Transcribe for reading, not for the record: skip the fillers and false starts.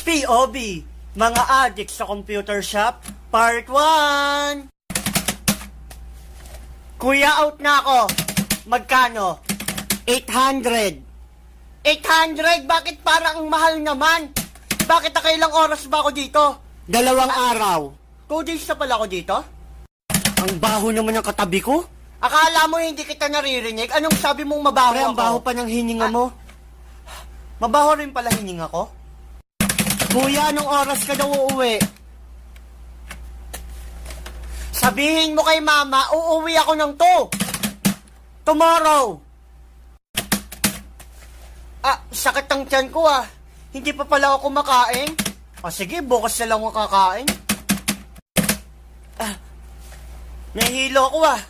POB, mga addicts sa computer shop, part 1. Kuya, out na ako. Magkano? 800. 800? Bakit parang ang mahal naman? Bakit nakailang oras ba ako dito? 2 araw. 2 days na pala ako dito? Ang baho naman ng katabi ko. Akala mo hindi kita naririnig? Anong sabi mong mabaho ako? Ang baho pa ng hininga mo. Mabaho rin pala hininga ko? Kuya, anong oras ka daw uuwi? Sabihin mo kay mama, uuwi ako ng 2. Tomorrow. Sakit ang tiyan ko ah. Hindi pa pala ako kumakain. Sige, bukas na lang ako kakain. Nahihilo ako ah.